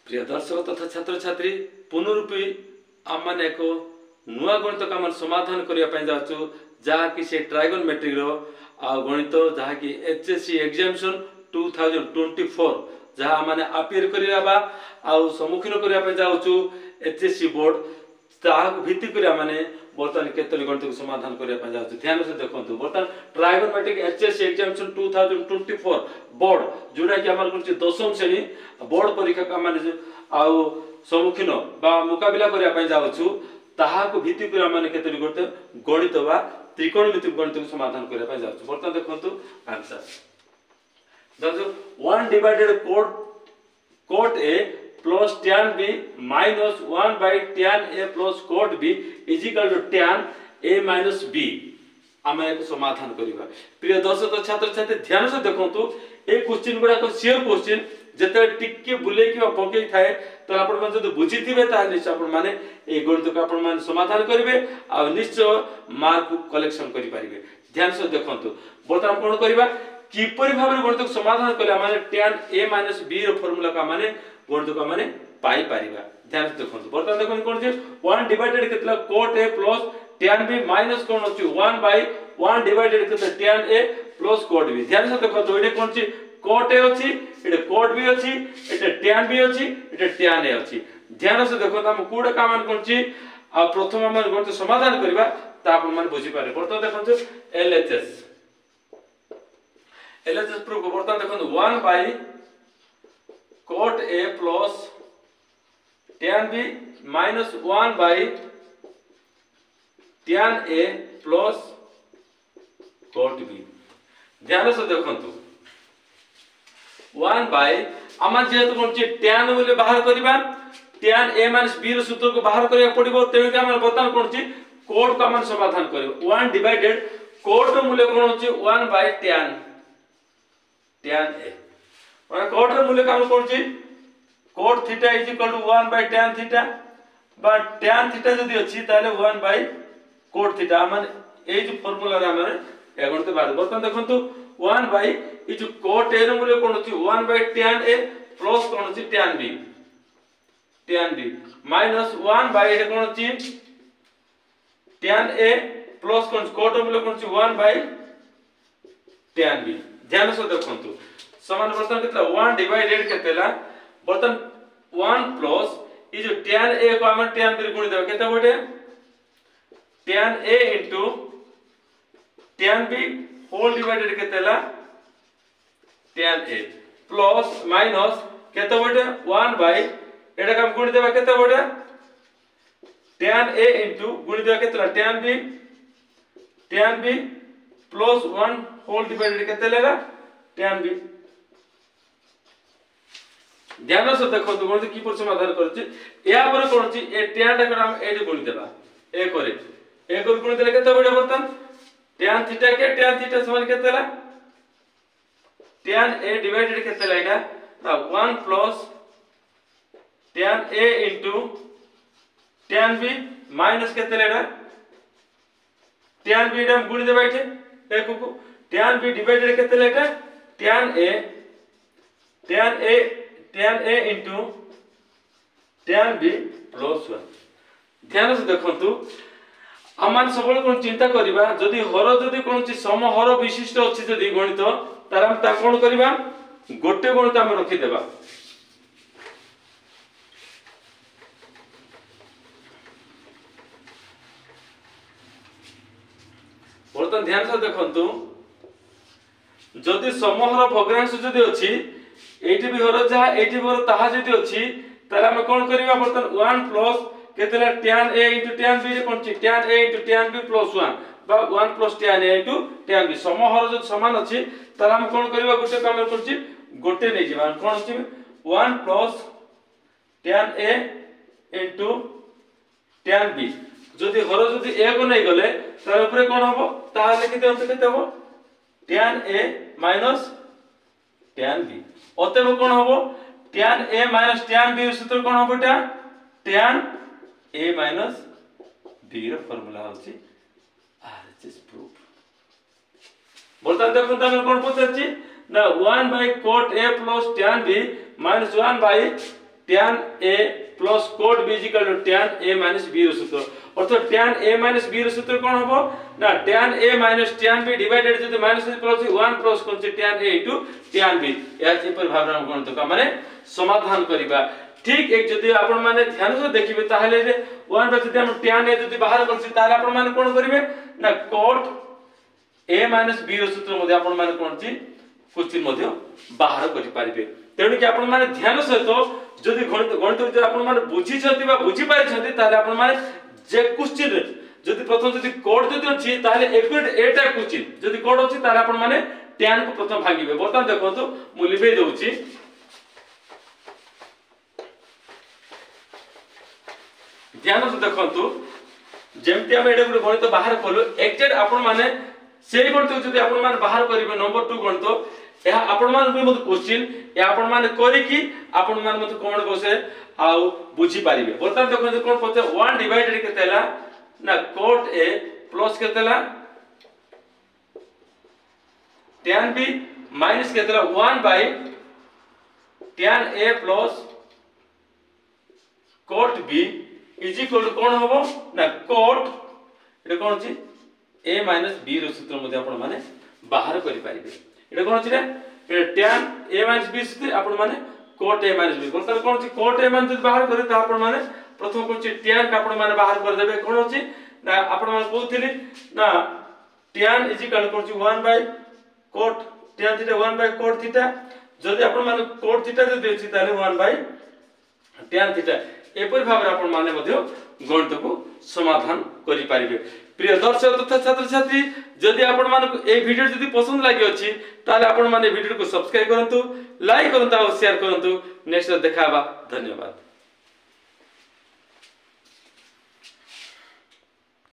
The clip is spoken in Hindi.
प्रिय दर्शक तथा छात्र छात्री पुनरुपी आम मैंने एक नुआ गणित का समाधान करने जहाँकि से ट्राइगोनोमेट्रिक आ गणित जहाँकि एचएससी एग्जामिनेशन 2024 जहाँ मैंने अपियर करवा सम्मुखीन करने जाऊँ एचएससी बोर्ड भित्ति कर माने बर्तमान केतोली गणित को समाधान करने जाऊँ ध्यान से देखो बर्तमान ट्राइगोनोमेट्रिक एचएससी एग्जामिनेशन 2024 बोर्ड जोटा कि आम कर दशम श्रेणी बोर्ड परीक्षा का माने आउ सम्मुखीन मुकाबला करने जाऊँ ताहाको भित्ति कर माने केतोली गणित बा त्रिकोणमितिक गणित को समाधान करने जाऊँ बर्तमान देखो answer 1 divided cot a plus tan b minus 1 by tan a plus cot b is equal to tan a minus b आम एक समाधान करवा प्रिय दर्शक छात्र छात्री ध्यान से देखो ए क्वेश्चन गुड़ा सियोर क्वेश्चन जिते टिके बुले कि पकई थाए तो आपण मन जदि बुझिथिबे ता निश्चय आपण माने ए गणित को आपण माने समाधान करिवे आ निश्चय मार्क कलेक्शन करि पारिबे ध्यान से देखो बर्तमान कोन करबा किपरि भाबरे गणित को समाधान कले माने tan a माइनस b रो फार्मूला का माने गणित का माने पाई पारिबा ध्यान से देखो बर्तमान देखो कोन जे 1 डिवाइडेड केतला cot a plus tan b minus कोन अछि 1 by 1 डिवाइडेड केतला tan a plus cot b ध्यान से देखो तो एडे कोन छि cot a अछि एडे cot b अछि एडे tan b अछि एडे tan a अछि ध्यान से देखो हम कोडा का मान कोन छि आ प्रथम हम गणित समाधान करबा ता आपण माने बुझि पारे बर्तमान देखो LHS प्रूफ बर्तमान देखो 1 by cot a plus tan b minus 1 by tan a plus cot b ध्यान से देखो 1 by आम जेहेतु कौन tan मूल्य बाहर करबा tan a minus b रो सूत्र को बाहर करिया पड़िबो तेनु के हम बर्तमान कौन cot का मान समाधान करबो 1 डिवाइडेड cot रो मूल्य कौन होची 1 by tan a और cot रो मूल्य का हम कौन cot theta is equal to 1 by tan theta बा tan थीटा जदी अछि ताले 1 by cot थीटा माने ए जो फार्मूला रे माने ए गणित बारे बर्तमान देखंतु 1 by ई जो cot a रो मूल्य कोन अछि 1 by tan a प्लस कोन अछि tan b माइनस 1 by ए कोन अछि tan a plus cone cot रो मूल्य कोन अछि 1 by tan b ध्यान से देखंतु समान बर्तन केतला 1 डिवाइडेड केतला बर्तन 1 प्लस ई जो tan a को हम tan b गुणित देबा केते बटे tan a into tan b whole divided केतेला tan a प्लस माइनस केते बटे 1 by एटा हम गुणित देबा केते बटे tan a into गुणित देबा केतेला tan b प्लस 1 होल डिवाइडेड केतेला tan b ध्यान से देखो तो गणित की पर समाधान करछि या पर कोन छि ए tan टा हम एडी गुणित देबा ए करे ए कर गुणित देले केते बडे बर्तन tan थीटा के tan थीटा समान केतेला tan a डिवाइडेड केतेला एटा ना 1 plus tan a into tan b minus केतेला एटा tan b हम गुणित देबा एठे देखो को tan b डिवाइडेड केतेला एटा tan a into tan b plus 1 ध्यान से देखंतु आमान सबल कोन चिंता करिबा जदी हर जदी कोन छि समहर विशिष्ट अछि जदी गणित तार हम ता कोन करिबा गोटे गणित हम रखि देबा बर्तन ध्यान से देखंतु जदी समहर भग्नांश जदी अछि एटी भी हर जा एटी भी हर ताहा जदी अछि तार हम कोन करिबा बर्तन 1 प्लस केतेला tan a into tan b रे कोन छि tan a into tan b plus 1 बा 1 plus tan a into tan b समहर जो समान अछि तार हम कोन करिबा गोटे काम कोन छि गोटे नै जिबा कोन छि 1 plus tan a into tan b जदी हर जदी a को नै गले तार ऊपर कोन हबो ता लिखि देउ केते हबो tan a minus tan b अतः कोन हबो tan a minus tan b सूत्र कोन हबो tan a minus b रो फार्मूला होछि RHS प्रूफ बोलता देखो त कोन पछछि ना 1 by cot a plus tan b minus 1 by tan a plus cot b is equal to tan a minus b रो सूत्र अर्थात tan a minus b रो सूत्र कोन हबो ना tan a minus tan b divided जदि माइनस प्लस 1 प्लस कोन छै tan a into tan b या जे पर भावना कोन तो का माने समाधान करिबा ठीक एक जदि आपण माने ध्यान से देखिबे ताहले जे 1 बाय जदि हम tan a जदि बाहर करछि ताहले आपण माने कोन करिवे ना cot a minus b रो सूत्र मध्ये आपण माने कोन छि क्वेश्चन मध्ये बाहर करि पारिबे तेणु कि आपण माने ध्यान सहित जदि गणित जदि आपण माने बुझी छथि बा बुझी पारि छथि ताले आपण माने जे क्वेश्चन जदि प्रथम जदि कोड जदि अछि ताले एक्युरेट एटा क्वेश्चन जदि कोड अछि ताले आपण माने tan को प्रथम भागिबे बर्तमान देखंतु मु लिबे दउछि ध्यान से देखंतु जेमति हम एडे गणित बाहर कलु एक्जेक्ट आपण माने से गणित जदि आपण माने बाहर करिवे नंबर 2 गणित या आपण मान को मत क्वेश्चन या आपण मान करी कि आपण मान मत कोन कोसे आउ बुझी पारिबे बर्तमान देखो कोन पचे 1 डिवाइडेड केतेला ना cot a प्लस केतेला tan b माइनस केतेला 1 by tan a plus cot b is equal to कोन होबो ना cot एटा कोन छी a माइनस b रो सूत्र मध्ये आपण माने बाहर करि पारिबे एटा कोन छिरे tan a minus b सूत्र आपण माने cot a minus b कोन कोन छी cot a minus जदि बाहर करे त आपण माने प्रथम कोन छी tan का आपण माने बाहर कर देबे कोन छी ना आपण माने कहथिली ना tan इज इक्वल कोन छी 1 by cot tan theta 1 by cot theta जदि आपण माने cot थीटा जदि अछि ताले 1 बाय tan थीटा एपर भाबरे आपण माने मध्ये गणित को समाधान करि पारिबे प्रिय दर्शक तथा छात्र छात्री जदि आपण मानक ए वीडियो जदि पसंद लागि अछि ताले आपण माने वीडियो को सब्सक्राइब करंतु लाइक करंतु और शेयर करंतु नेक्स्ट देखाबा धन्यवाद।